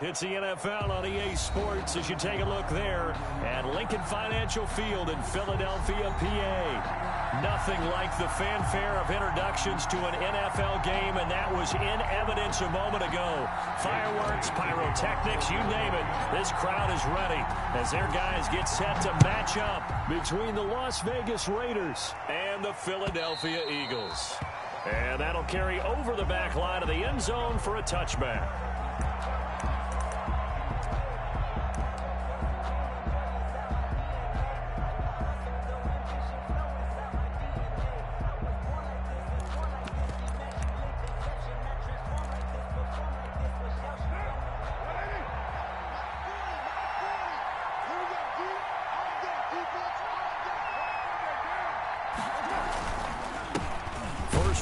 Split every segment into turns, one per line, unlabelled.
It's the NFL on EA Sports as you take a look there at Lincoln Financial Field in Philadelphia, PA. Nothing like the fanfare of introductions to an NFL game, and that was in evidence a moment ago. Fireworks, pyrotechnics, you name it. This crowd is ready as their guys get set to match up between the Las Vegas Raiders and the Philadelphia Eagles. And that'll carry over the back line of the end zone for a touchback.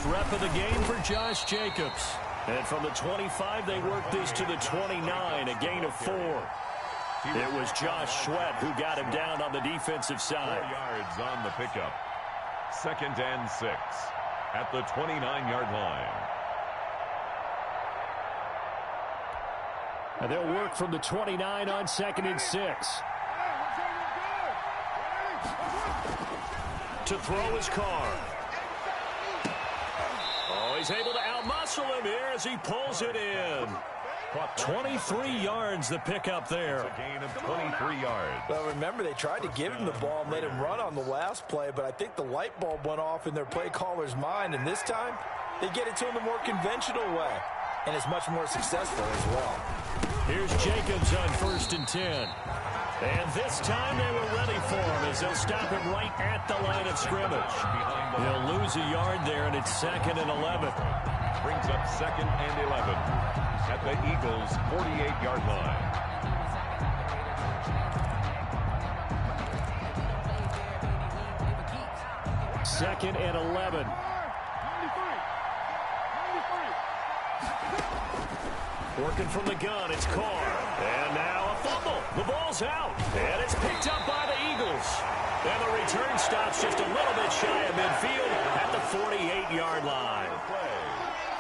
Rep of the game for Josh Jacobs. And from the 25, they worked this to the 29, a gain of 4. It was Josh Sweat who got him down on the defensive side.
4 yards on the pickup. 2nd and 6 at the 29-yard line.
And they'll work from the 29 on 2nd and 6. To throw his car. He's able to outmuscle him here as he pulls it in. 23 yards the pickup there.
A gain of 23 yards.
Well, remember, they tried to give him the ball and let him run on the last play, but I think the light bulb went off in their play caller's mind, and this time they get it to him the more conventional way, and it's much more successful as well.
Here's Jacobs on 1st and 10. And this time they were ready for him as they'll stop him right at the line of scrimmage. He'll lose a yard there, and it's 2nd and 11.
Brings up 2nd and 11 at the Eagles' 48-yard line.
Second and 11. Working from the gun, it's Carr. And now a fumble. The ball's out. And it's picked up by the Eagles. And the return stops just a little bit shy of midfield at the 48-yard line.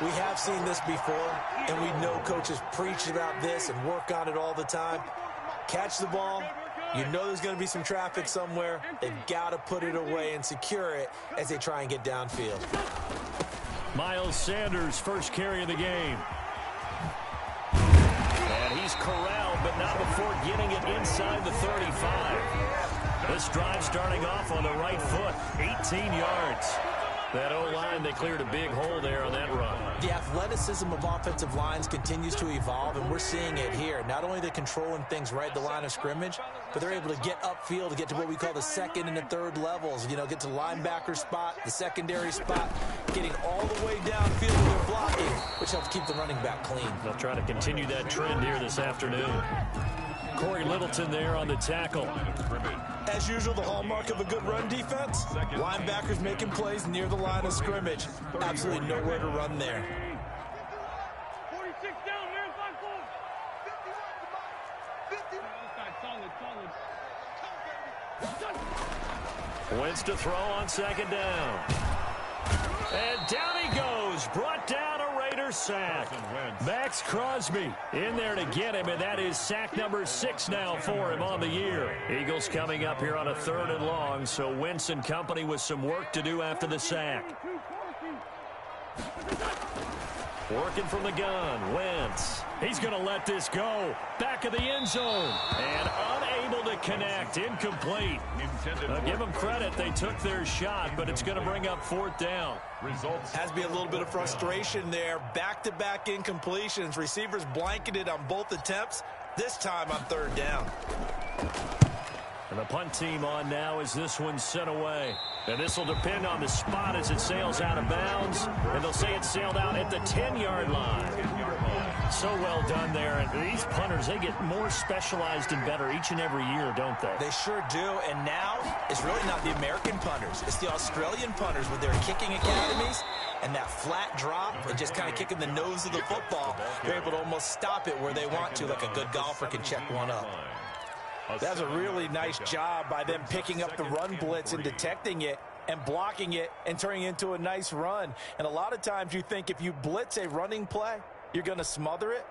We have seen this before, and we know coaches preach about this and work on it all the time. Catch the ball. You know there's going to be some traffic somewhere. They've got to put it away and secure it as they try and get downfield.
Miles Sanders, first carry of the game. And he's corralled, but not before getting it inside the 35. This drive starting off on the right foot, 18 yards. That O-line, they cleared a big hole there on that run.
The athleticism of offensive lines continues to evolve, and we're seeing it here. Not only are they controlling things right at the line of scrimmage, but they're able to get upfield to get to what we call the 2nd and the 3rd levels. You know, get to the linebacker spot, the secondary spot, getting all the way downfield with their blocking, which helps keep the running back clean.
They'll try to continue that trend here this afternoon. Corey Littleton there on the tackle.
As usual, the hallmark of a good run defense, linebackers making plays near the line of scrimmage. Absolutely nowhere to run there.
46 down, man, 5-4.
Wentz to throw on 2nd down. And down he goes. Brought down a Raider sack. Max Crosby in there to get him, and that is sack number 6 now for him on the year. Eagles coming up here on a 3rd and long, so Wentz and company with some work to do after the sack. Working from the gun, Wentz. He's going to let this go. Back of the end zone. And unable to connect. Incomplete. Give them credit. They took their shot, but it's going to bring up 4th down.
Has to be a little bit of frustration there. Back-to-back incompletions. Receivers blanketed on both attempts. This time on 3rd down.
And the punt team on now as this one's sent away. And this will depend on the spot as it sails out of bounds. And they'll say it sailed out at the 10-yard line. So well done there. And these punters, they get more specialized and better each and every year, don't they?
They sure do. And now it's really not the American punters. It's the Australian punters with their kicking academies. And that flat drop and just kind of kicking the nose of the football. They're able to almost stop it where they want to, like a good golfer can check one up. That's a really nice job by them picking up the run blitz and detecting it and blocking it and turning it into a nice run. And a lot of times you think if you blitz a running play, you're going to smother it.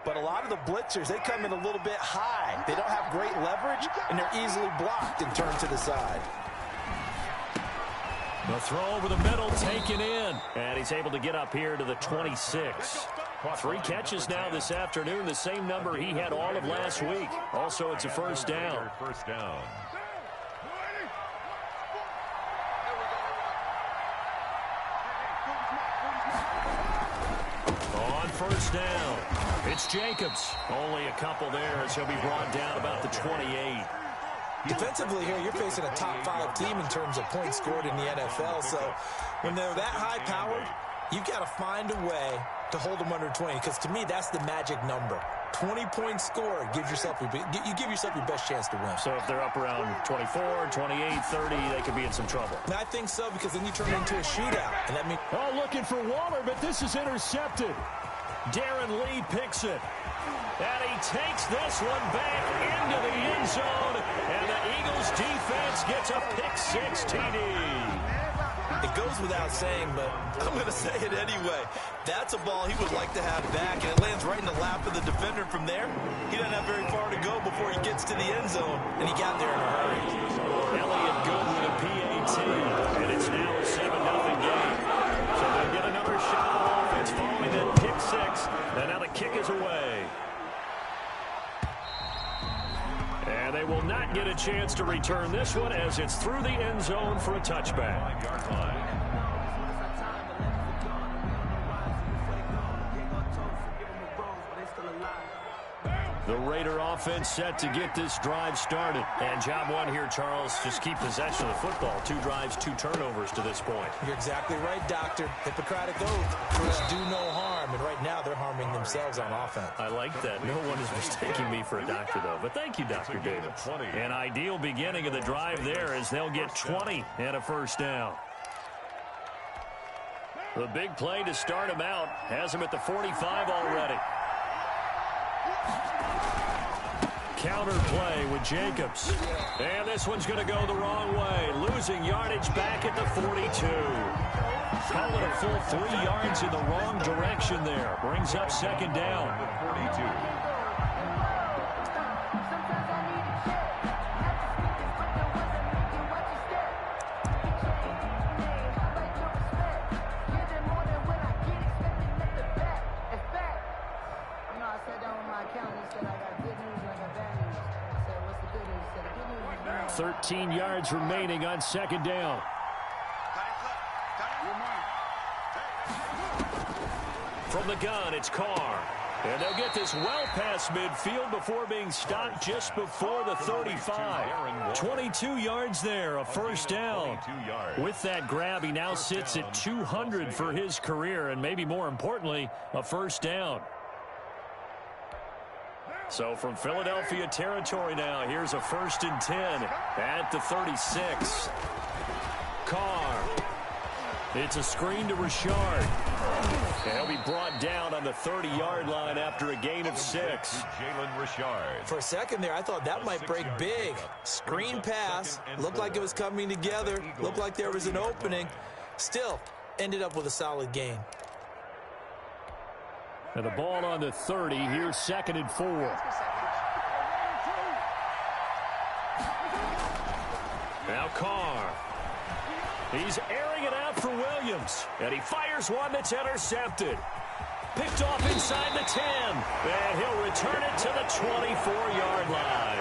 But a lot of the blitzers, they come in a little bit high. They don't have great leverage, and they're easily blocked and turned to the side.
The throw over the middle taken in. And he's able to get up here to the 26. 3 catches now this afternoon, the same number he had all of last week. Also, it's a first down.
First down.
On first down, it's Jacobs. Only a couple there as he'll be brought down about the 28.
Defensively here, you're facing a top 5 team in terms of points scored in the NFL. So when they're that high-powered, you've got to find a way to hold them under 20. Because to me, that's the magic number. 20 points scored gives yourself you give yourself your best chance to win.
So if they're up around 24, 28, 30, they could be in some trouble.
And I think so, because then you turn it into a shootout. And that means
looking for Waller, but this is intercepted. Darren Lee picks it. And he takes this one back into the end zone. And the Eagles defense gets a pick-6 TD.
It goes without saying, but I'm going to say it anyway. That's a ball he would like to have back, and it lands right in the lap of the defender. From there, he doesn't have very far to go before he gets to the end zone, and he got there in a hurry.
Elliott good with a PAT, and it's now a 7-0 game. So they'll get another shot on offense following that pick-6, and now the kick is away. And they will not get a chance to return this one as it's through the end zone for a touchback. The Raider offense set to get this drive started. And job one here, Charles, just keep possession of the football. 2 drives, 2 turnovers to this point.
You're exactly right, Doctor. Hippocratic oath. First, do no harm. And right now, they're harming themselves on offense.
I like that. No one is mistaking me for a doctor, though. But thank you, Dr. Davis. An ideal beginning of the drive there as they'll get 20 and a first down. The big play to start him out has him at the 45 already. Counter play with Jacobs. And this one's going to go the wrong way. Losing yardage back at the 42. Call it a full 3 yards in the wrong direction there. Brings up second down.
42.
Down.
13 yards remaining on second down. From the gun, it's Carr. And they'll get this well past midfield before being stopped just before the 35. 22 yards there, a first down. With that grab, he now sits at 200 for his career, and maybe more importantly, a first down. So from Philadelphia territory now, here's a 1st and 10 at the 36. Carr. It's a screen to Richard. And he'll be brought down on the 30-yard line after a gain of 6.
Jalen Richard.
For a second there, I thought that might break big. Screen pass. Looked like it was coming together. Looked like there was an opening. Still, ended up with a solid gain.
And the ball on the 30. Here's 2nd and 4. Now Carr. He's airing it out for Williams. And he fires one that's intercepted. Picked off inside the 10. And he'll return it to the 24-yard line.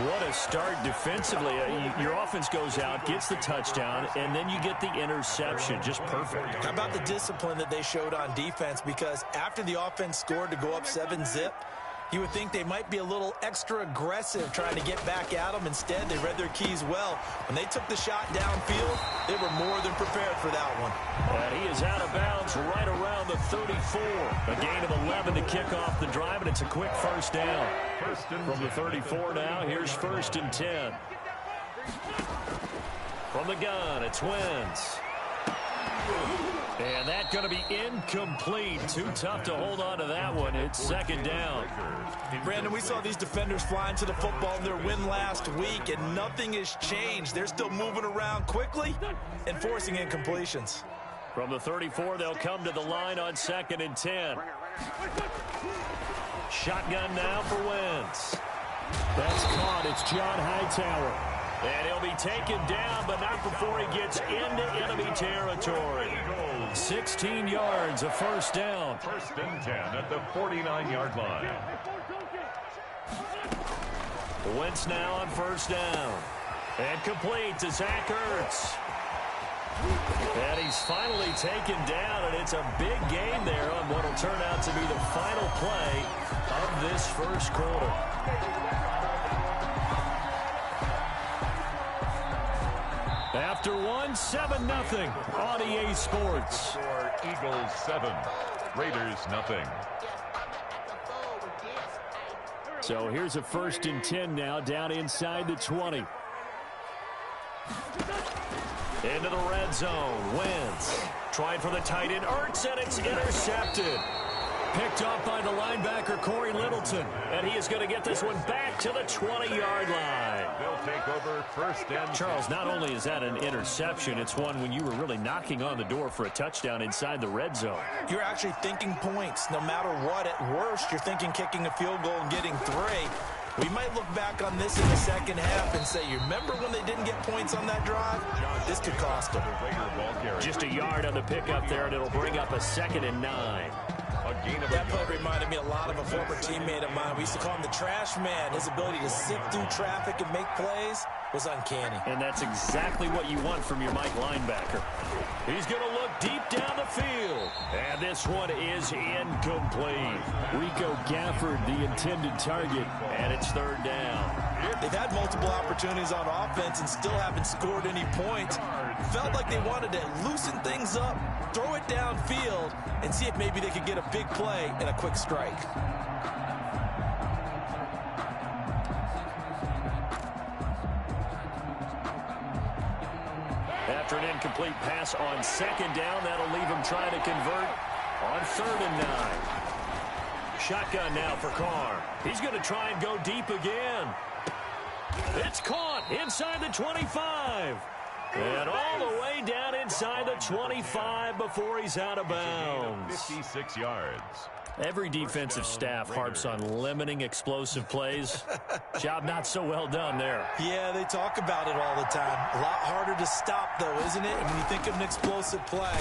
What a start defensively. Your offense goes out, gets the touchdown, and then you get the interception. Just perfect.
How about the discipline that they showed on defense? Because after the offense scored to go up 7-zip, you would think they might be a little extra aggressive trying to get back at them. Instead, they read their keys well. When they took the shot downfield, they were more than prepared for that one.
And he is out of bounds right around the 34. A gain of 11 to kick off the drive, and it's a quick first down. From the 34 now, here's 1st and 10. From the gun, it's Wentz. And that's going to be incomplete. Too tough to hold on to that one. It's 2nd down.
Brandon, we saw these defenders flying to the football in their win last week, and nothing has changed. They're still moving around quickly and forcing incompletions.
From the 34, they'll come to the line on 2nd and 10. Shotgun now for Wentz. That's caught. It's John Hightower. And he'll be taken down, but not before he gets into enemy territory. 16 yards, a first down.
First and 10 at the 49-yard line.
Wentz now on first down. And complete to Zach Ertz. And he's finally taken down, and it's a big gain there on what will turn out to be the final play of this first quarter. After one, 7-0 on EA Sports.
Score Eagles 7, Raiders nothing.
So here's a 1st and 10 now down inside the 20. Into the red zone. Wentz trying for the tight end. Ertz, and it's intercepted. Picked off by the linebacker, Corey Littleton. And he is going to get this one back to the 20-yard line.
They'll take over first and
Charles, not only is that an interception, it's one when you were really knocking on the door for a touchdown inside the red zone.
You're actually thinking points. No matter what, at worst, you're thinking kicking a field goal and getting 3. We might look back on this in the second half and say, you remember when they didn't get points on that drive? This could cost them.
Just a yard on the pickup there, and it'll bring up a 2nd and 9.
That play reminded me a lot of a former teammate of mine. We used to call him the trash man. His ability to sift through traffic and make plays was uncanny.
And that's exactly what you want from your Mike linebacker. He's going to look deep down the field. And this one is incomplete. Rico Gafford, the intended target, and it's 3rd down.
They've had multiple opportunities on offense and still haven't scored any points. Felt like they wanted to loosen things up, throw it downfield, and see if maybe they could get a big play and a quick strike.
After an incomplete pass on 2nd down, that'll leave him trying to convert on 3rd and 9. Shotgun now for Carr. He's going to try and go deep again. It's caught inside the 25. And all the way down inside the 25 before he's out of bounds.
56 yards.
Every defensive staff harps on limiting explosive plays. Job not so well done there.
Yeah, they talk about it all the time. A lot harder to stop, though, isn't it? And when you think of an explosive play,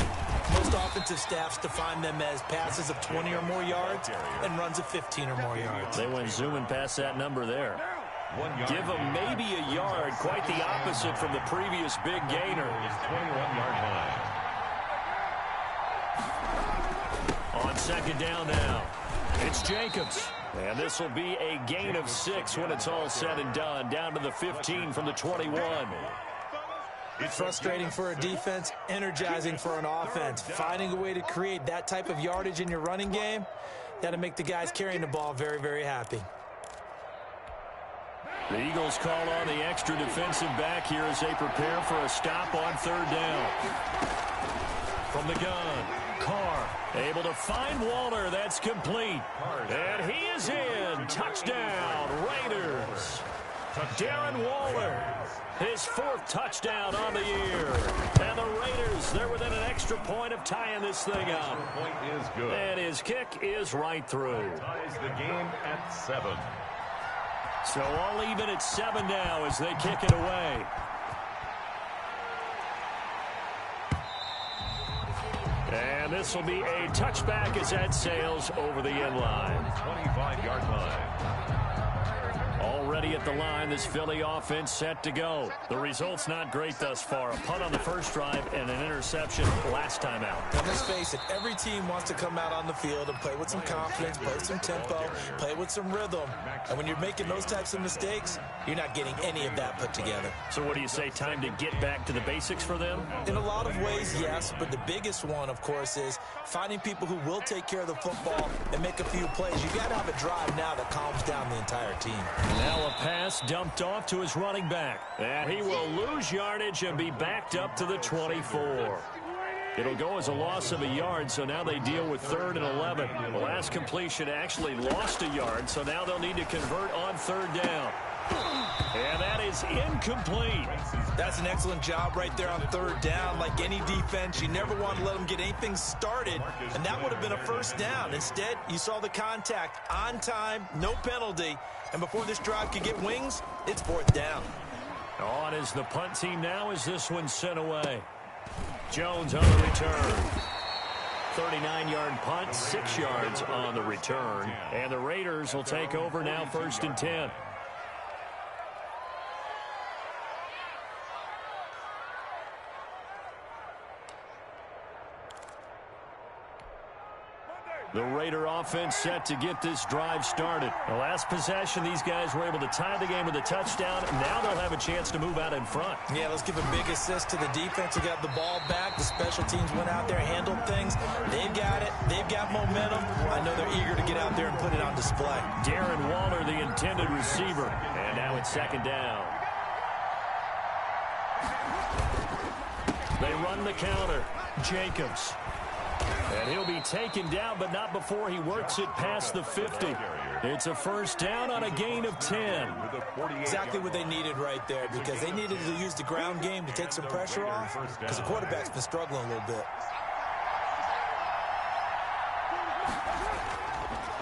most offensive staffs define them as passes of 20 or more yards and runs of 15 or more yards.
They went zooming past that number there. Give them maybe a yard, quite the opposite from the previous big gainer.
21-yard line.
On 2nd down now, it's Jacobs. And this will be a gain of 6 when it's all said and done, down to the 15 from the 21.
It's frustrating for a defense, energizing for an offense. Finding a way to create that type of yardage in your running game, that'll make the guys carrying the ball very, very happy.
The Eagles call on the extra defensive back here as they prepare for a stop on 3rd down. From the gun, Carr able to find Waller. That's complete. And he is in. Touchdown, Raiders. Darren Waller, his 4th touchdown on the year. And the Raiders, they're within an extra point of tying this thing up.
Point is good.
And his kick is right through.
Ties the game at 7.
So all even at 7 now as they kick it away. And this will be a touchback as that sails over the end line.
25-yard line.
Already at the line, this Philly offense set to go. The result's not great thus far. A punt on the first drive and an interception last time out.
Now, let's face it, every team wants to come out on the field and play with some confidence, play with some tempo, play with some rhythm. And when you're making those types of mistakes, you're not getting any of that put together.
So what do you say, time to get back to the basics for them?
In a lot of ways, yes, but the biggest one, of course, is finding people who will take care of the football and make a few plays. You got to have a drive now that calms down the entire team.
Now a pass dumped off to his running back. And he will lose yardage and be backed up to the 24. It'll go as a loss of a yard, so now they deal with 3rd and 11. The last completion actually lost a yard, so now they'll need to convert on 3rd down. And that is is incomplete.
That's an excellent job right there on third down. Like any defense, you never want to let them get anything started, and that would have been a first down. Instead, you saw the contact on time, no penalty, and before this drive could get wings, it's fourth down.
On is the punt team now as this one's sent away. Jones on the return. 39-yard punt, 6 yards on the return. And the Raiders will take over now, 1st and 10. The Raider offense set to get this drive started. The last possession, these guys were able to tie the game with a touchdown. Now they'll have a chance to move out in front.
Yeah, let's give a big assist to the defense who got the ball back. The special teams went out there, handled things. They've got it. They've got momentum. I know they're eager to get out there and put it on display.
Darren Waller, the intended receiver. And now it's 2nd down. They run the counter. Jacobs. And he'll be taken down, but not before he works it past the 50. It's a first down on a gain of 10.
Exactly what they needed right there, because they needed to use the ground game to take some pressure off, because the quarterback's been struggling a little bit.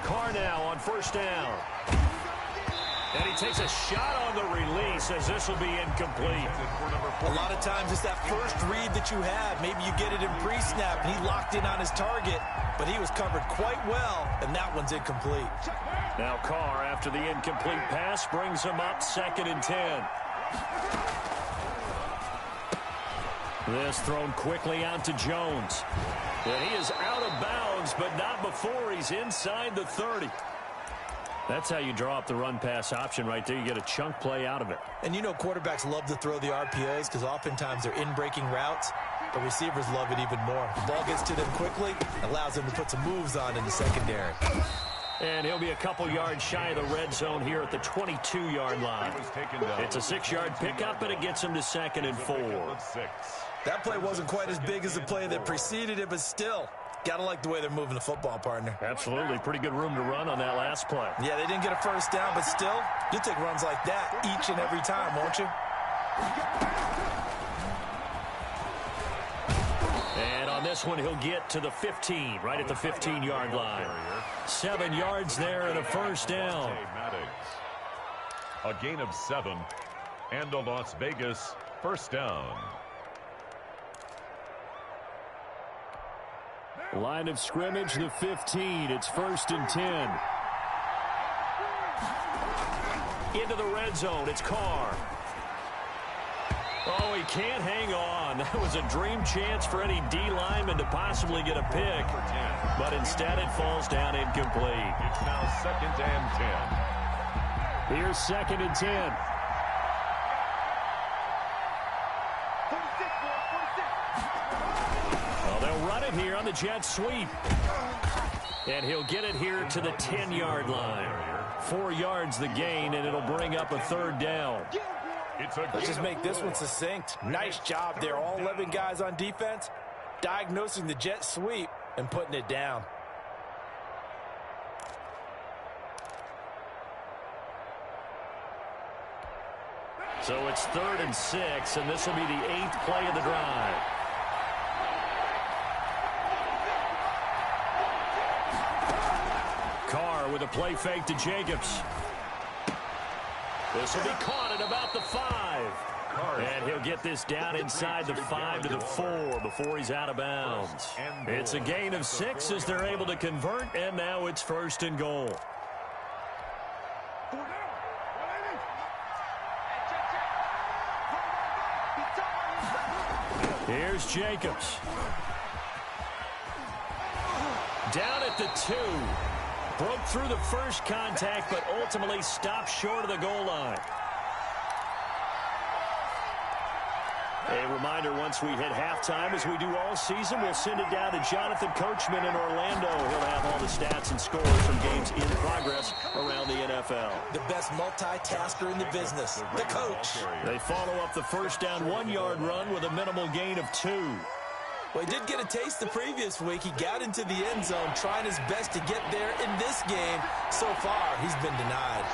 Carr now on first down. And he takes a shot on the release as this will be incomplete.
A lot of times it's that first read that you have. Maybe you get it in pre-snap, and he locked in on his target, but he was covered quite well, and that one's incomplete.
Now Carr, after the incomplete pass, brings him up 2nd and 10. This thrown quickly out to Jones. And he is out of bounds, but not before he's inside the 30. That's how you draw up the run-pass option right there. You get a chunk play out of it.
And you know quarterbacks love to throw the RPOs because oftentimes they're in-breaking routes. The receivers love it even more. The ball gets to them quickly, allows them to put some moves on in the secondary.
And he'll be a couple yards shy of the red zone here at the 22-yard line. It's a 6-yard pickup, and it gets him to 2nd and 4.
That play wasn't quite as big as the play that preceded it, but still, got to like the way they're moving the football, partner.
Absolutely. Pretty good room to run on that last play.
Yeah, they didn't get a first down, but still, you'll take runs like that each and every time, won't you?
And on this one, he'll get to the 15, right at the 15-yard line. 7 yards there and a first down.
A gain of 7 and a Las Vegas first down.
Line of scrimmage, the 15. It's 1st and 10. Into the red zone. It's Carr. Oh, he can't hang on. That was a dream chance for any D lineman to possibly get a pick. But instead it falls down incomplete.
It's now 2nd and 10.
Here's 2nd and 10. Well, they'll run it here on the jet sweep. And he'll get it here to the 10-yard line. 4 yards the gain, and it'll bring up a 3rd down.
Let's just make this one succinct. Nice job there. All 11 guys on defense diagnosing the jet sweep and putting it down.
So it's 3rd and 6, and this will be the 8th play of the drive. Carr with a play fake to Jacobs. This will be caught at about the 5. And he'll get this down inside the 5 to the 4 before he's out of bounds. It's a gain of 6 as they're able to convert, and now it's 1st and goal. Here's Jacobs. Down at the 2. Broke through the first contact, but ultimately stopped short of the goal line. A reminder, once we hit halftime, as we do all season, we'll send it down to Jonathan Coachman in Orlando. He'll have all the stats and scores from games in progress around the NFL.
The best multitasker in the business, the coach.
They follow up the first down 1-yard run with a minimal gain of 2.
Well, he did get a taste the previous week. He got into the end zone, trying his best to get there in this game. So far, he's been denied.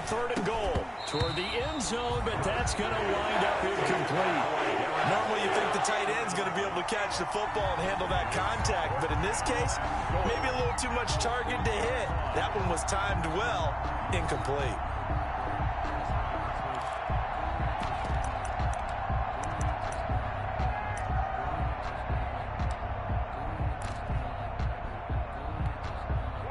third and goal toward the end zone, but that's going to wind up incomplete.
Normally you think the tight end's going to be able to catch the football and handle that contact, but in this case, maybe a little too much target to hit. That one was timed well, incomplete.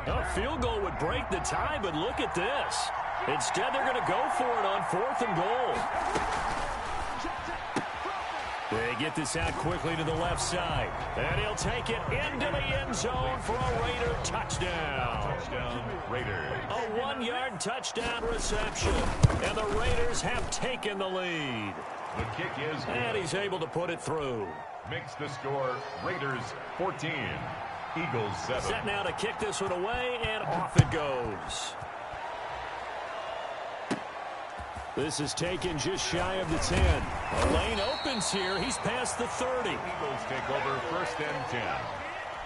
A field goal would break the tie, but look at this. Instead, they're going to go for it on 4th and goal. They get this out quickly to the left side. And he'll take it into the end zone for a Raider touchdown.
Touchdown, Raiders.
A 1-yard touchdown reception. And the Raiders have taken the lead.
The kick is good.
And he's able to put it through.
Makes the score Raiders 14, Eagles 7.
Set now to kick this one away, and off it goes. This is taken just shy of the 10. A lane opens here. He's past the 30.
Eagles take over 1st and 10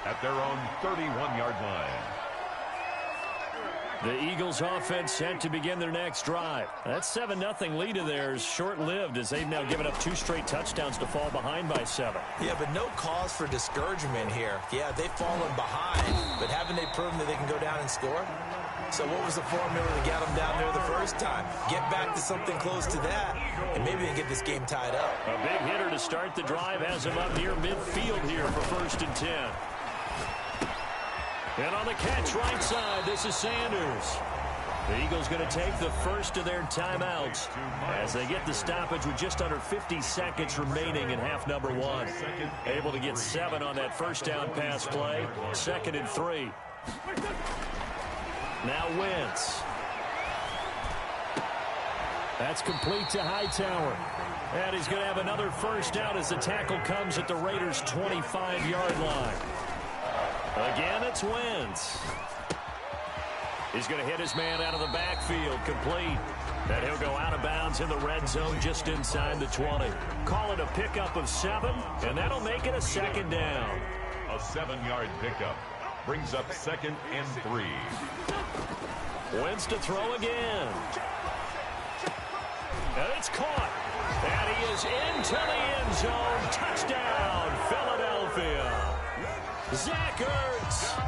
at their own 31-yard line.
The Eagles offense set to begin their next drive. That 7-0 lead of theirs short-lived as they've now given up 2 straight touchdowns to fall behind by 7.
Yeah, but no cause for discouragement here. Yeah, they've fallen behind, but haven't they proven that they can go down and score? So what was the formula to get them down there the first time? Get back to something close to that, and maybe they can get this game tied up.
A big hitter to start the drive has him up near midfield here for 1st and 10. And on the catch right side, this is Sanders. The Eagles going to take the first of their timeouts as they get the stoppage with just under 50 seconds remaining in half number 1. Able to get 7 on that first down pass play. 2nd and 3. Now Wentz. That's complete to Hightower. And he's going to have another first down as the tackle comes at the Raiders' 25-yard line. Again, it's Wentz. He's going to hit his man out of the backfield, complete. And he'll go out of bounds in the red zone just inside the 20. Call it a pickup of 7, and that'll make it a 2nd down.
A 7-yard pickup brings up 2nd and 3.
Wentz to throw again. And it's caught. And he is into the end zone. Touchdown, Philadelphia. Zach Ertz,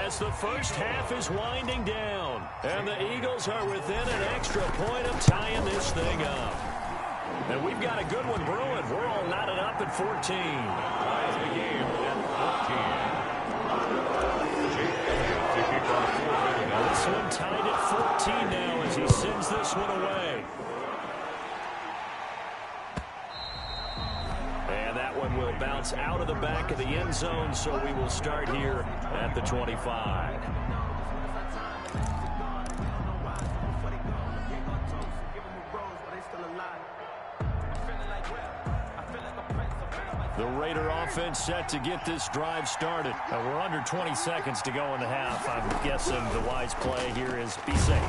as the first half is winding down. And the Eagles are within an extra point of tying this thing up. And we've got a good one brewing. We're all knotted up at 14.
Ties the game at 14.
This one tied at 14 now as he sends this one away. And that one will bounce out of the back of the end zone, so we will start here at the 25. The Raider offense set to get this drive started. We're under 20 seconds to go in the half. I'm guessing the wise play here is be safe.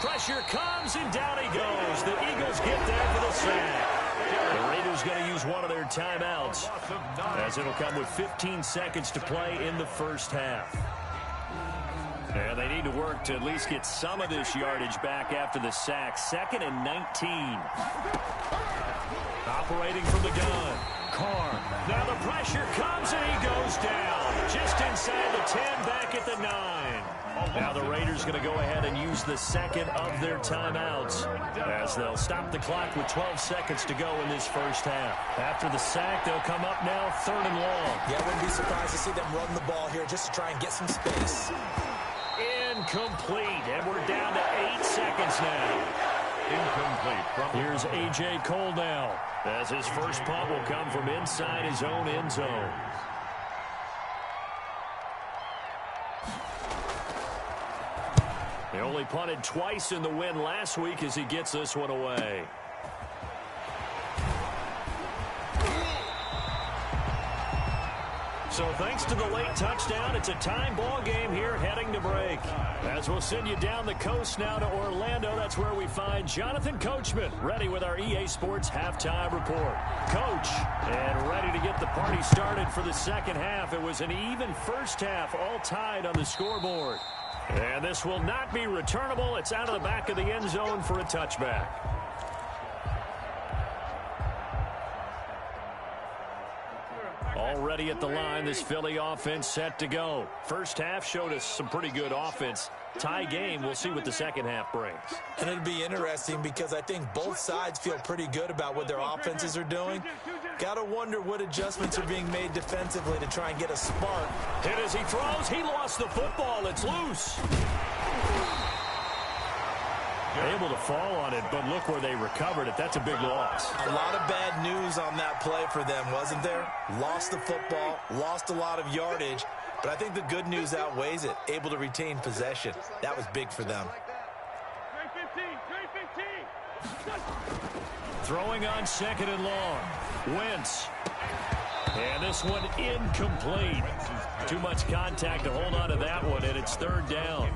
Pressure comes, and down he goes. The Eagles get there for the sack. The Raiders going to use one of their timeouts as it'll come with 15 seconds to play in the first half. And they need to work to at least get some of this yardage back after the sack. 2nd and 19. Operating from the gun. Carr. Now the pressure comes, and he goes down. Just inside the 10, back at the 9. Now the Raiders going to go ahead and use the 2nd of their timeouts as they'll stop the clock with 12 seconds to go in this first half. After the sack, they'll come up now 3rd and long.
Yeah, I wouldn't be surprised to see them run the ball here just to try and get some space.
Incomplete, and we're down to 8 seconds now.
Incomplete.
Here's A.J. Cole now as his first punt will come from inside his own end zone. He only punted twice in the win last week as he gets this one away. So thanks to the late touchdown, it's a time ball game here heading to break. As we'll send you down the coast now to Orlando, that's where we find Jonathan Coachman ready with our EA Sports halftime report. Coach, and ready to get the party started for the second half. It was an even first half, all tied on the scoreboard. And this will not be returnable. It's out of the back of the end zone for a touchback. Already at the line, this Philly offense set to go. First half showed us some pretty good offense. Tie game, we'll see what the second half brings.
And it'll be interesting because I think both sides feel pretty good about what their offenses are doing. Got to wonder what adjustments are being made defensively to try and get a spark.
Hit as he throws. He lost the football. It's loose. Able to fall on it, but look where they recovered it. That's a big loss.
A lot of bad news on that play for them, wasn't there? Lost the football, lost a lot of yardage, but I think the good news outweighs it. Able to retain possession. That was big for them.
Throwing on second and long. Wentz. And this one incomplete. Too much contact to hold on to that one, and it's third down.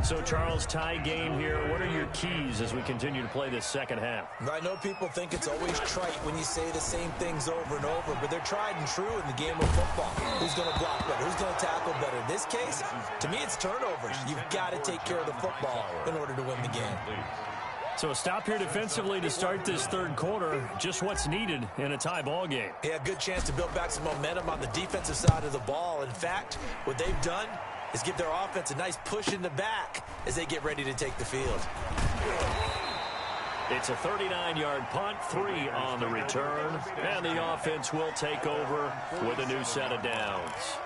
So, Charles, tie game here. What are your keys as we continue to play this second half?
I know people think it's always trite when you say the same things over and over, but they're tried and true in the game of football. Who's going to block better? Who's going to tackle better? In this case, to me, it's turnovers. You've got to take care of the football in order to win the game.
So a stop here defensively to start this third quarter. Just what's needed in a tie ball game.
Yeah, good chance to build back some momentum on the defensive side of the ball. In fact, what they've done is give their offense a nice push in the back as they get ready to take the field.
It's a 39-yard punt, 3 on the return, and the offense will take over with a new set of downs.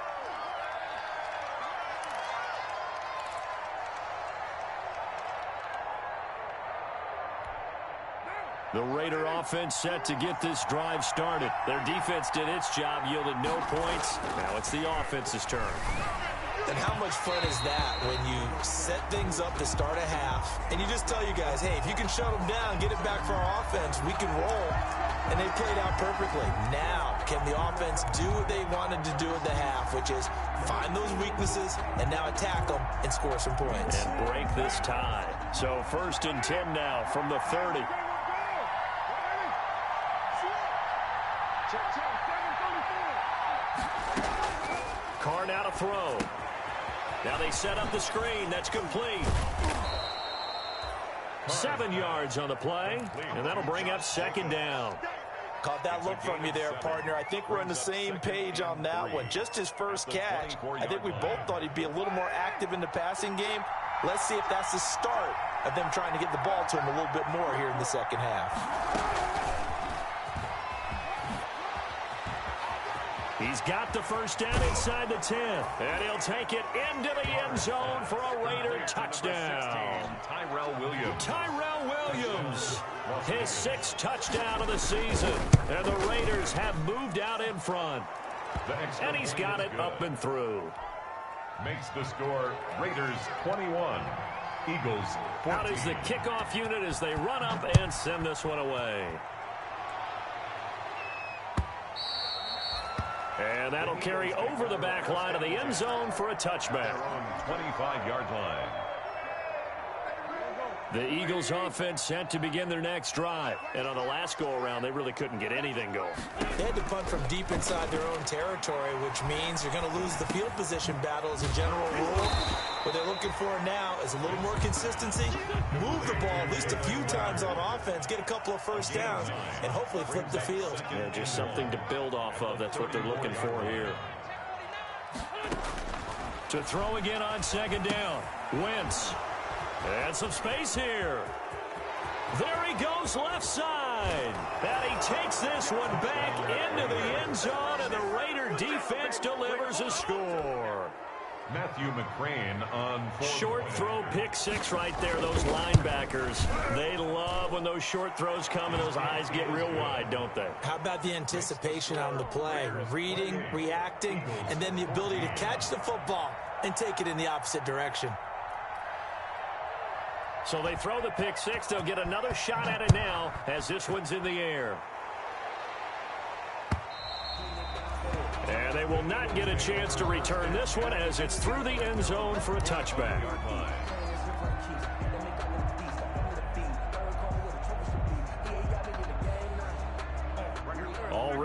The Raider offense set to get this drive started. Their defense did its job, yielded no points. Now it's the offense's turn.
And how much fun is that when you set things up to start a half, and you just tell you guys, hey, if you can shut them down, get it back for our offense, we can roll. And they played out perfectly. Now, can the offense do what they wanted to do at the half, which is find those weaknesses and now attack them and score some points.
And break this tie. So 1st and 10 now from the 30. Carr now to throw. Now they set up the screen. That's complete. 7 yards on the play, and that'll bring up second down.
Caught that look from you there, partner. I think we're on the same page on that one. Just his first catch. I think we both thought he'd be a little more active in the passing game. Let's see if that's the start of them trying to get the ball to him a little bit more here in the second half.
He's got the first down inside the 10, and he'll take it into the end zone for a Raider touchdown. Tyrell Williams, his 6th touchdown of the season, and the Raiders have moved out in front. And he's got it up and through.
Makes the score Raiders 21, Eagles 14.
Out is the kickoff unit as they run up and send this one away. And that'll carry over the back line of the end zone for a touchback.
25-yard line.
The Eagles offense set to begin their next drive. And on the last go-around, they really couldn't get anything going.
They had to punt from deep inside their own territory, which means you're going to lose the field position battle as a general rule. What they're looking for now is a little more consistency, move the ball at least a few times on offense, get a couple of first downs, and hopefully flip the field.
Yeah, just something to build off of. That's what they're looking for here. To throw again on second down. Wentz. And some space here. There he goes left side. And he takes this one back into the end zone, and the Raider defense delivers a score.
Matthew McCrane on
short throw, pick 6 right there. Those linebackers, they love when those short throws come and those eyes get real wide, don't they?
How about the anticipation on the play? Reading, reacting, and then the ability to catch the football and take it in the opposite direction.
So they throw the pick 6. They'll get another shot at it now as this one's in the air. And they will not get a chance to return this one as it's through the end zone for a touchback.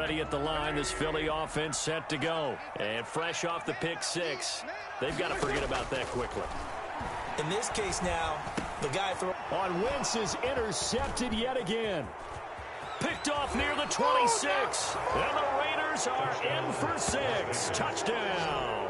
ready at the line. This Philly offense set to go. And fresh off the pick six, they've got to forget about that quickly.
In this case now, the guy
on Wentz is intercepted yet again. Picked off near the 26. And the Raiders are in for 6. Touchdown.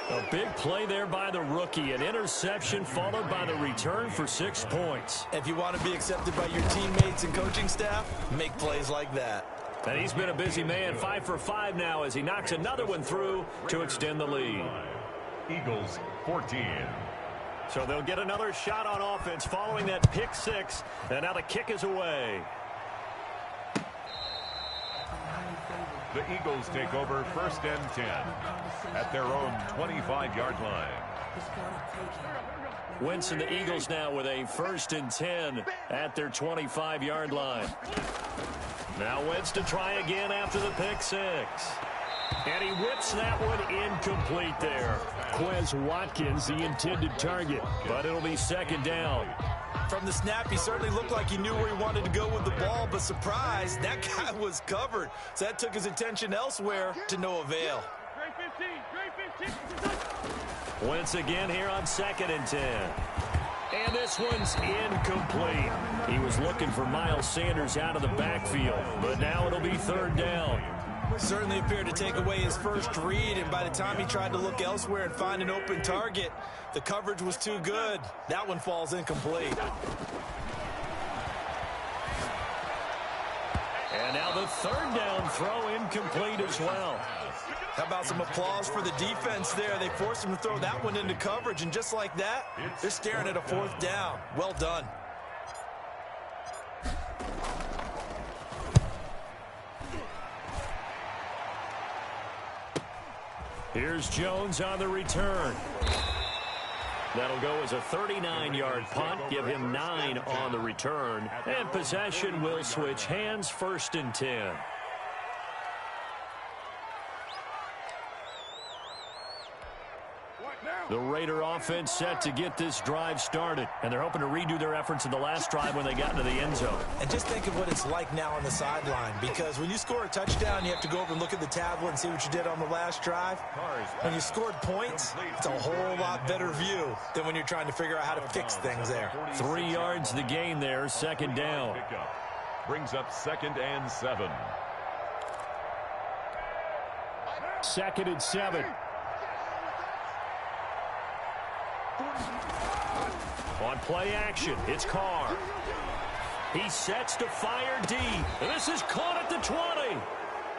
A big play there by the rookie. An interception followed by the return for 6 points.
If you want to be accepted by your teammates and coaching staff, make plays like that.
And he's been a busy man. 5 for 5 now as he knocks another one through to extend the lead.
Eagles 14.
So they'll get another shot on offense following that pick six. And now the kick is away.
The Eagles take over 1st and 10 at their own 25-yard line.
Wentz and the Eagles now with a 1st and 10 at their 25-yard line. Now Wentz to try again after the pick six. And he whips that one incomplete there. Quez Watkins, the intended target, but it'll be 2nd down.
From the snap, he certainly looked like he knew where he wanted to go with the ball, but surprise, that guy was covered. So that took his attention elsewhere to no avail.
Wentz again here on 2nd and 10. And this one's incomplete. He was looking for Miles Sanders out of the backfield, but now it'll be 3rd down.
Certainly appeared to take away his first read, and by the time he tried to look elsewhere and find an open target, the coverage was too good. That one falls incomplete.
And now the 3rd down throw incomplete as well.
How about some applause for the defense there? They forced him to throw that one into coverage, and just like that, they're staring at a 4th down. Well done.
Here's Jones on the return. That'll go as a 39-yard punt, give him 9 on the return. And possession will switch hands, 1st and 10. The Raider offense set to get this drive started. And they're hoping to redo their efforts in the last drive when they got into the end zone.
And just think of what it's like now on the sideline. Because when you score a touchdown, you have to go over and look at the tablet and see what you did on the last drive. When you scored points, it's a whole lot better view than when you're trying to figure out how to fix things there.
3 yards the gain there, 2nd down.
Brings up 2nd and 7.
2nd and 7. On play action, it's Carr. He sets to fire deep. This is caught at the 20.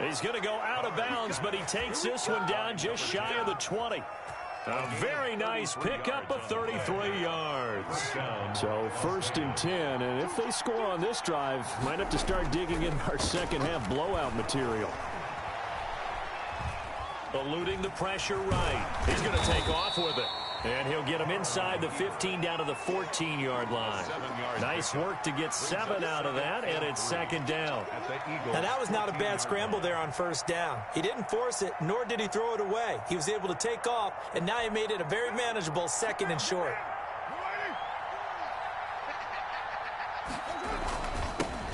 He's going to go out of bounds, but he takes this one down just shy of the 20. A very nice pickup of 33 yards. So 1st and 10, and if they score on this drive, might have to start digging in our second half blowout material. Eluding the pressure right. He's going to take off with it. And he'll get him inside the 15 down to the 14-yard line. Nice work to get 7 out of that, and it's 2nd down.
Now, that was not a bad scramble there on 1st down. He didn't force it, nor did he throw it away. He was able to take off, and now he made it a very manageable 2nd and short.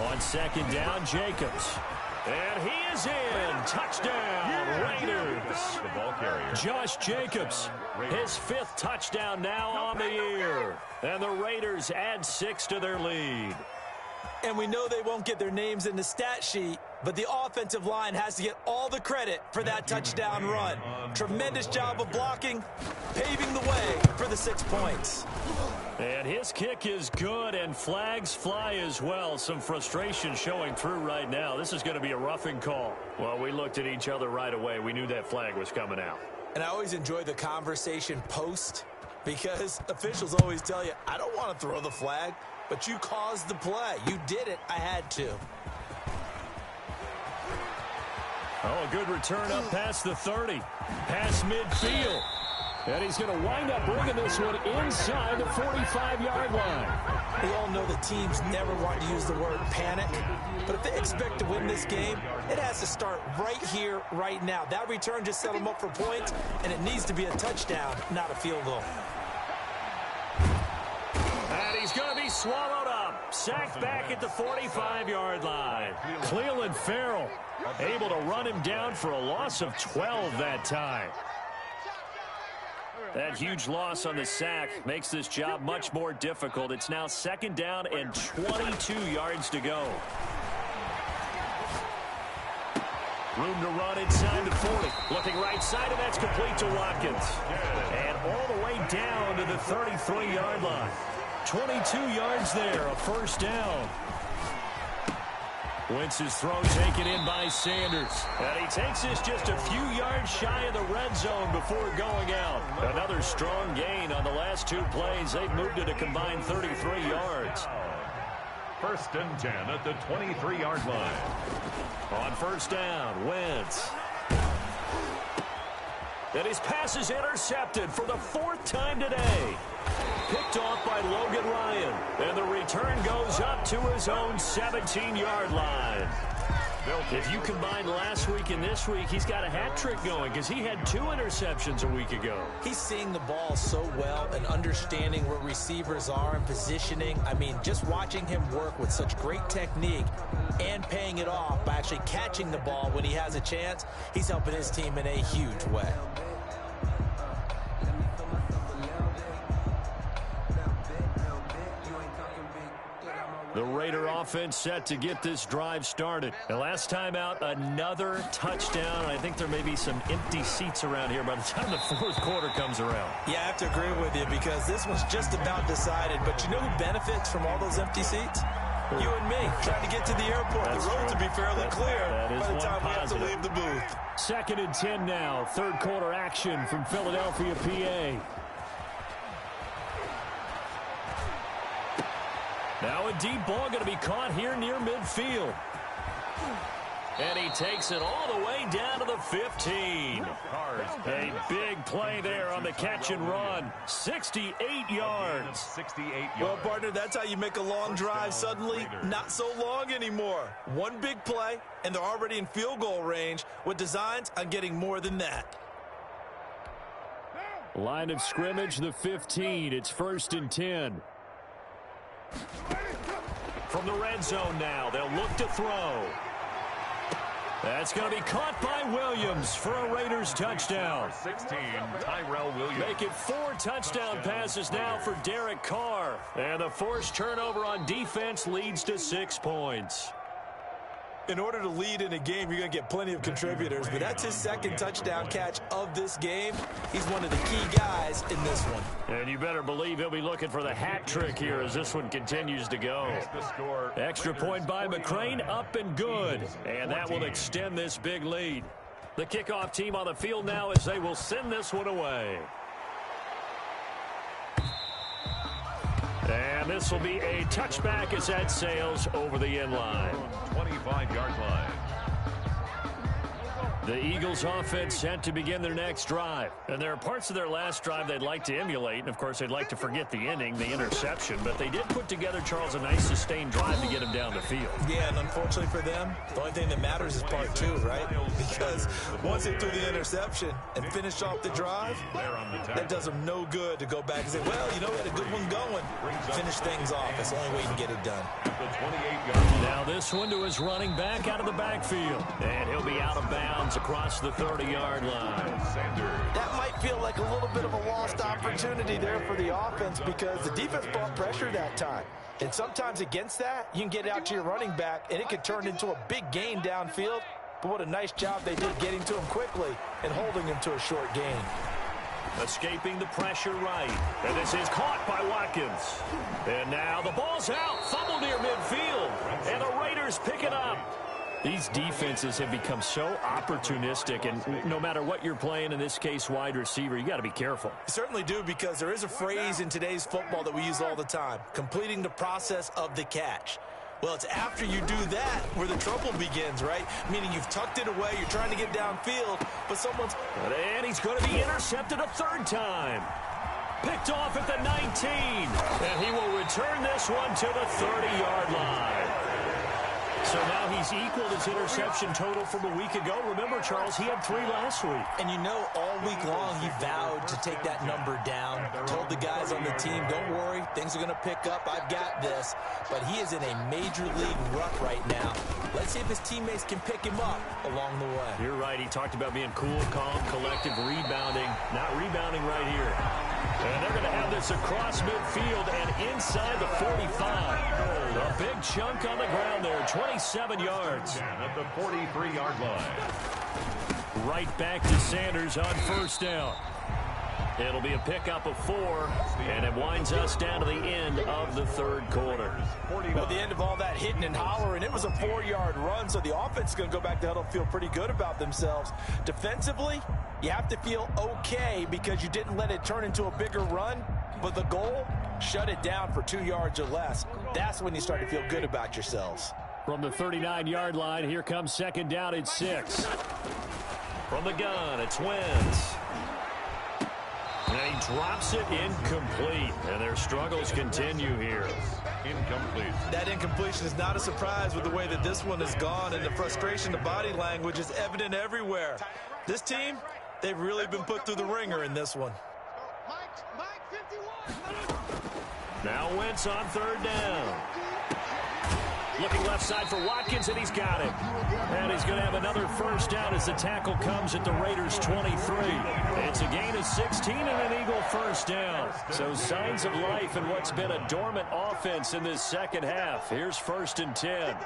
On 2nd down, Jacobs. And he is in. Touchdown, Raiders.
The ball carrier.
Josh Jacobs, his 5th touchdown now on the year. And the Raiders add 6 to their lead.
And we know they won't get their names in the stat sheet, but the offensive line has to get all the credit for that touchdown run. Tremendous job of blocking, paving the way for the 6 points.
And his kick is good, and flags fly as well. Some frustration showing through right now. This is going to be a roughing call. Well, we looked at each other right away. We knew that flag was coming out.
And I always enjoy the conversation post, because officials always tell you, I don't want to throw the flag, but you caused the play. You did it. I had to.
Oh, a good return up past the 30. Past midfield. And he's going to wind up bringing this one inside the 45-yard line.
We all know that teams never want to use the word panic, but if they expect to win this game, it has to start right here, right now. That return just set them up for points, and it needs to be a touchdown, not a field goal.
And he's going to be swallowed up. Sacked back at the 45-yard line. Cleveland Farrell able to run him down for a loss of 12 that time. That huge loss on the sack makes this job much more difficult. It's now 2nd down and 22 yards to go. Room to run inside the 40. Looking right side, and that's complete to Watkins. And all the way down to the 33-yard line. 22 yards there, a 1st down. Wentz's throw taken in by Sanders. And he takes this just a few yards shy of the red zone before going out. Another strong gain on the last 2 plays. They've moved it a combined 33 yards.
1st and 10 at the 23-yard line.
On 1st down, Wentz. And his pass is intercepted for the 4th time today. Picked off by Logan Ryan. And the return goes up to his own 17-yard line. If you combine last week and this week, he's got a hat trick going because he had 2 interceptions a week ago.
He's seeing the ball so well and understanding where receivers are and positioning. I mean, just watching him work with such great technique and paying it off by actually catching the ball when he has a chance, he's helping his team in a huge way.
The Raider offense set to get this drive started. And last time out, another touchdown. I think there may be some empty seats around here by the time the 4th quarter comes around.
Yeah, I have to agree with you because this was just about decided. But you know who benefits from all those empty seats? You and me, trying to get to the airport.
That's
the roads
true.
will be fairly clear
by
the time we have to
positive.
leave the booth.
2nd and 10 now. 3rd quarter action from Philadelphia, PA. Now a deep ball going to be caught here near midfield. And he takes it all the way down to the 15. A big play there on the catch and run. 68 yards.
68 yards.
Well, partner, that's how you make a long drive suddenly not so long anymore. One big play, and they're already in field goal range with designs on getting more than that.
Line of scrimmage, the 15. It's 1st and 10. From the red zone now, they'll look to throw. That's going to be caught by Williams for a Raiders touchdown.
16, Tyrell Williams.
Make it 4 touchdown passes now for Derek Carr. And the forced turnover on defense leads to 6 points.
In order to lead in a game, you're going to get plenty of contributors, but that's his 2nd touchdown catch of this game. He's one of the key guys in this one.
And you better believe he'll be looking for the hat trick here as this one continues to go. Extra point by McCrane, up and good. And that will extend this big lead. The kickoff team on the field now as they will send this one away. And this will be a touchback as that sails over the end line.
25-yard line.
The Eagles offense set to begin their next drive. And there are parts of their last drive they'd like to emulate. And, of course, they'd like to forget the inning, the interception. But they did put together, Charles, a nice sustained drive to get him down the field.
Yeah, and unfortunately for them, the only thing that matters is part 2, right? Because once they threw the interception and finished off the drive, that does them no good to go back and say, well, you know, we had a good one going. Finish things off. That's the only way you can get it done.
Now this one to his running back out of the backfield. And he'll be out of bounds across the 30-yard line.
That might feel like a little bit of a lost opportunity there for the offense because the defense brought pressure that time. And sometimes against that, you can get out to your running back, and it could turn into a big gain downfield. But what a nice job they did getting to him quickly and holding him to a short gain.
Escaping the pressure right. And this is caught by Watkins. And now the ball's out. Fumble near midfield. And the Raiders pick it up. These defenses have become so opportunistic, and no matter what you're playing, in this case wide receiver, you got to be careful.
You certainly do, because there is a phrase in today's football that we use all the time, completing the process of the catch. Well, it's after you do that where the trouble begins, right? Meaning you've tucked it away, you're trying to get downfield, but someone's...
And he's going to be intercepted a 3rd time. Picked off at the 19. And he will return this one to the 30-yard line. So now he's equaled his interception total from a week ago. Remember, Charles, he had 3 last week.
And you know, all week long he vowed to take that number down. Told the guys on the team, don't worry, things are going to pick up. I've got this. But he is in a major league rut right now. Let's see if his teammates can pick him up along the way.
You're right. He talked about being cool, calm, collective, rebounding. Not rebounding right here. And they're going to have this across midfield and inside the 45. A big chunk on the ground there, 27 yards.
At the 43-yard line.
Right back to Sanders on first down. It'll be a pickup of 4, and it winds us down to the end of the third quarter.
Well, the end of all that hitting and hollering, it was a 4-yard run, so the offense is going to go back to huddle, feel pretty good about themselves. Defensively, you have to feel okay because you didn't let it turn into a bigger run, but the goal, shut it down for 2 yards or less. That's when you start to feel good about yourselves.
From the 39-yard line, here comes second down at 6. From the gun, it's Wentz. And he drops it incomplete, and their struggles continue here.
Incomplete.
That incompletion is not a surprise with the way that this one has gone, and the frustration, the body language is evident everywhere. This team, they've really been put through the ringer in this one.
Now Wentz on third down. Looking left side for Watkins, and he's got it. And he's going to have another first down as the tackle comes at the Raiders' 23. It's a gain of 16 and an Eagle first down. So signs of life in what's been a dormant offense in this second half. Here's 1st and 10.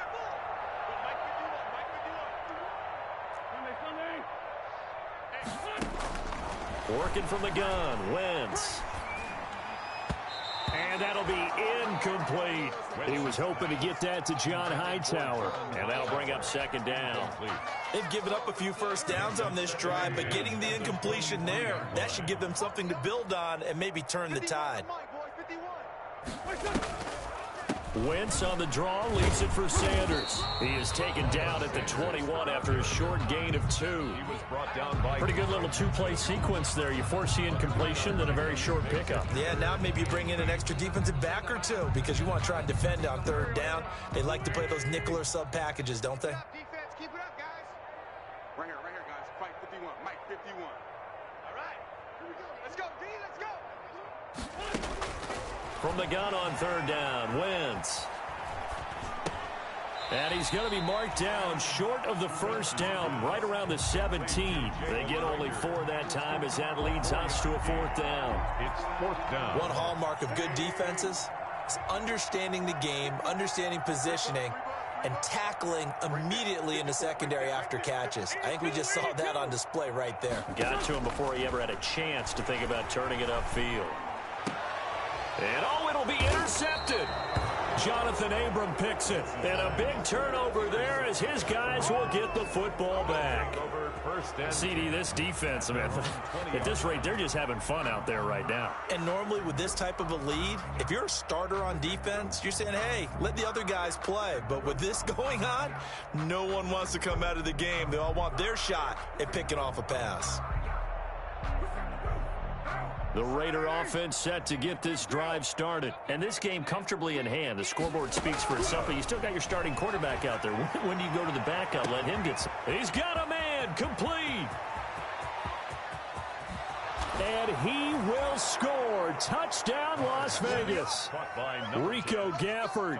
Working from the gun, Wentz. And that'll be incomplete. He was hoping to get that to John Hightower. And that'll bring up second down.
They've given up a few first downs on this drive, but getting the incompletion there, that should give them something to build on and maybe turn the tide.
Wentz on the draw, leaves it for Sanders. He is taken down at the 21 after a short gain of 2.
He was brought down by
pretty good little 2-play sequence there. You force the incompletion, then a very short pickup.
Yeah, now maybe you bring in an extra defensive back or 2 because you want to try and defend on third down. They like to play those nickel or sub packages, don't they?
Defense, keep it up, guys. Right here, guys. Fight 51. Mike 51. All right. Here we go. Let's go, D. Let's go.
From the gun on third down, Wentz. And he's going to be marked down short of the first down, right around the 17. They get only 4 that time as that leads us to a 4th down.
It's 4th down.
One hallmark of good defenses is understanding the game, understanding positioning, and tackling immediately in the secondary after catches. I think we just saw that on display right there.
Got to him before he ever had a chance to think about turning it upfield. And it'll be intercepted. Jonathan Abram picks it. And a big turnover there as his guys will get the football back. CD, this defense, man, at this rate, they're just having fun out there right now.
And normally with this type of a lead, if you're a starter on defense, you're saying, hey, let the other guys play. But with this going on, no one wants to come out of the game. They all want their shot at picking off a pass.
The Raider offense set to get this drive started. And this game comfortably in hand. The scoreboard speaks for itself, but you still got your starting quarterback out there. When do you go to the backup? Let him get some. He's got a man complete. And he will score. Touchdown, Las Vegas. Rico Gafford,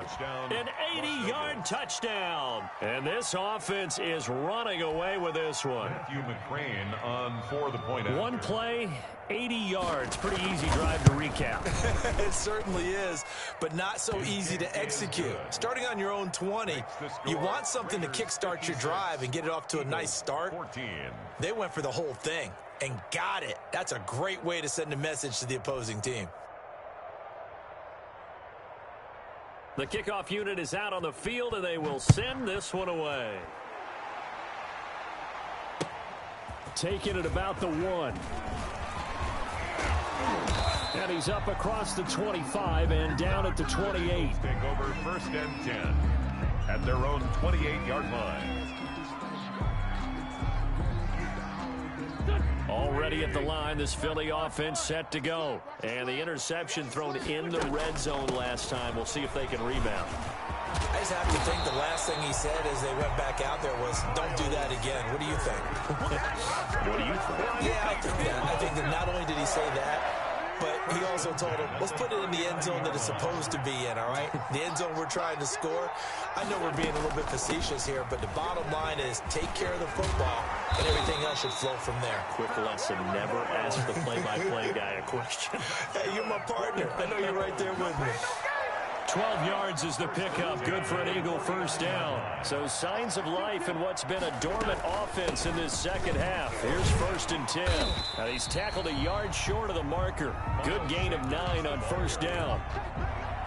an 80-yard touchdown. And this offense is running away with this one.
Matthew McCrane on for the point.
One play, 80 yards. Pretty easy drive to recap.
It certainly is, but not so easy to execute. Starting on your own 20, you want something to kickstart your drive and get it off to a nice start.
14.
They went for the whole thing and got it. That's a great way to send a message to the opposing team.
The kickoff unit is out on the field, and they will send this one away. Taking it about the 1. And he's up across the 25 and down at the 28.
Take over 1st and 10 at their own 28-yard line.
Already at the line, this Philly offense set to go. And the interception thrown in the red zone last time. We'll see if they can rebound.
I just have to think the last thing he said as they went back out there was, don't do that again. What do you think?
What do you think?
Yeah, I think that. I think that not only did he say that, but he also told him, let's put it in the end zone that it's supposed to be in, all right? The end zone we're trying to score. I know we're being a little bit facetious here, but the bottom line is take care of the football, and everything else should flow from there.
Quick lesson, never ask the play-by-play guy a question.
Hey, you're my partner. I know you're right there with me.
12 yards is the pickup. Good for an Eagle first down. So signs of life in what's been a dormant offense in this second half. Here's 1st and 10. Now he's tackled a yard short of the marker. Good gain of 9 on first down.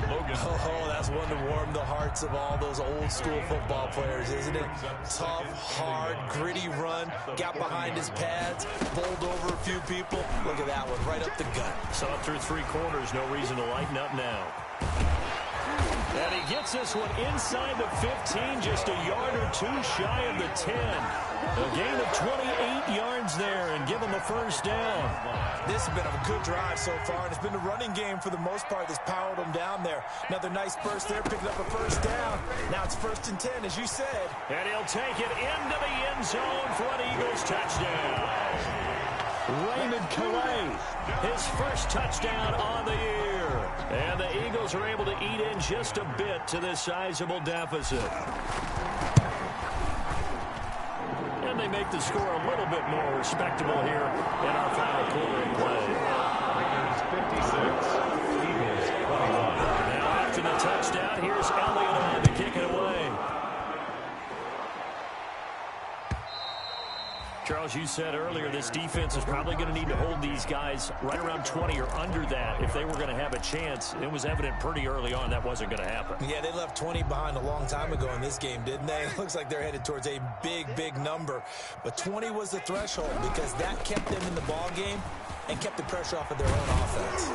Logan. Oh, that's one to warm the hearts of all those old school football players, isn't it? Tough, hard, gritty run. Got behind his pads, bowled over a few people. Look at that one, right up the gut.
So up through 3 quarters, no reason to lighten up now. And he gets this one inside the 15, just a yard or 2 shy of the 10. A gain of 28 yards there and give him a first down.
This has been a good drive so far, and it's been the running game for the most part that's powered them down there. Another nice burst there, picking up a first down. Now it's 1st and 10, as you said.
And he'll take it into the end zone for an Eagles touchdown. Raymond Calais, his first touchdown on the year. And the Eagles are able to eat in just a bit to this sizable deficit. And they make the score a little bit more respectable here in our final quarter of play.
Lakers 56, Eagles 21.
Now after the touchdown, here's Elliott on to kick it away. Charles, you said earlier this defense is probably going to need to hold these guys right around 20 or under that if they were going to have a chance. It was evident pretty early on that wasn't going to happen.
Yeah, they left 20 behind a long time ago in this game, didn't they? It looks like they're headed towards a big, big number. But 20 was the threshold because that kept them in the ball game and kept the pressure off of their own offense.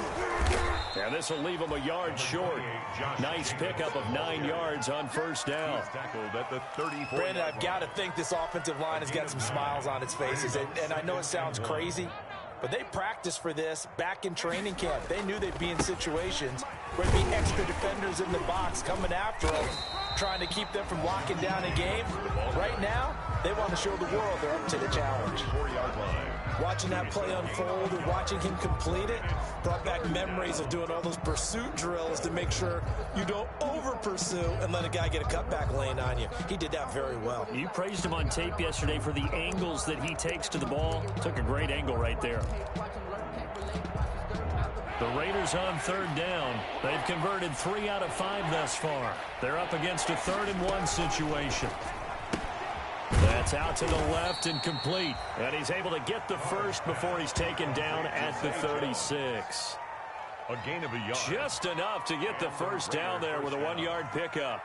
And this will leave them a yard short. Nice pickup of 9 yards on first down.
Tackled at the 34.
Brandon, I've got to think this offensive line has got some smiles on its faces. And I know it sounds crazy, but they practiced for this back in training camp. They knew they'd be in situations where there'd be extra defenders in the box coming after them, trying to keep them from locking down a game. Right now, they want to show the world they're up to the challenge.
4-yard line.
Watching that play unfold and watching him complete it brought back memories of doing all those pursuit drills to make sure you don't over-pursue and let a guy get a cutback lane on you. He did that very well.
You praised him on tape yesterday for the angles that he takes to the ball. Took a great angle right there. The Raiders on 3rd down. They've converted 3 out of 5 thus far. They're up against a 3rd and 1 situation. That's out to the left and complete. And he's able to get the first before he's taken down at the 36.
A gain of a yard.
Just enough to get the first down there with a 1-yard pickup.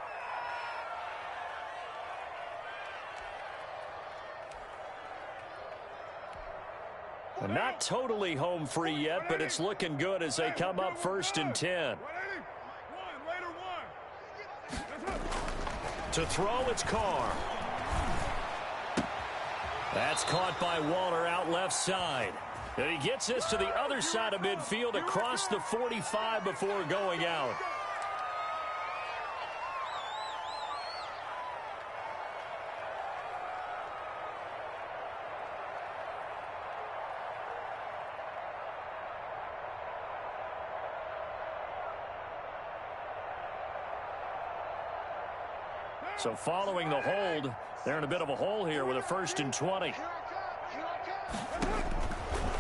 Not totally home free yet, but it's looking good as they come up 1st and 10. To throw, it's Carr. That's caught by Waller out left side. And he gets this to the other side of midfield across the 45 before going out. So following the hold, they're in a bit of a hole here with a 1st and 20.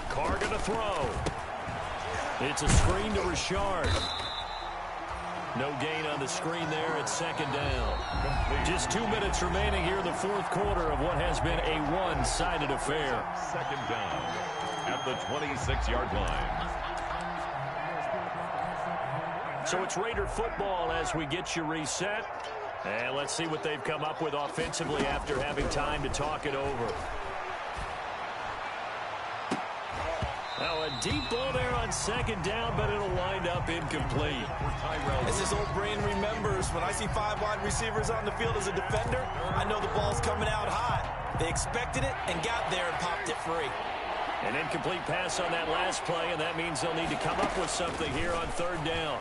Carr going to throw. It's a screen to Richard. No gain on the screen there. It's 2nd down. Just 2 minutes remaining here in the 4th quarter of what has been a one-sided affair.
2nd down at the 26-yard line.
So it's Raider football as we get you reset. And let's see what they've come up with offensively after having time to talk it over. Now a deep ball there on 2nd down, but it'll wind up incomplete.
As his old brain remembers, when I see 5 wide receivers on the field as a defender, I know the ball's coming out hot. They expected it and got there and popped it free.
An incomplete pass on that last play, and that means they'll need to come up with something here on 3rd down.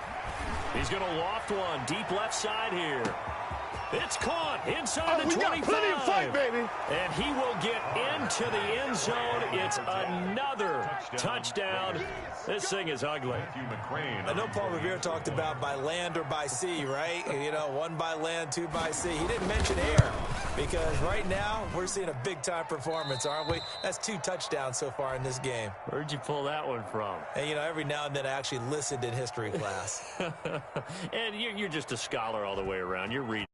He's going to loft one deep left side here. It's caught inside the 25.
We got plenty of fight, baby.
And he will get into the end zone. It's another touchdown. This thing is ugly.
I know Paul Revere talked about by land or by sea, right? You know, one by land, two by sea. He didn't mention air because right now we're seeing a big-time performance, aren't we? That's 2 touchdowns so far in this game.
Where'd you pull that one from?
And, you know, every now and then I actually listened in history class.
And you're just a scholar all the way around. You're reading.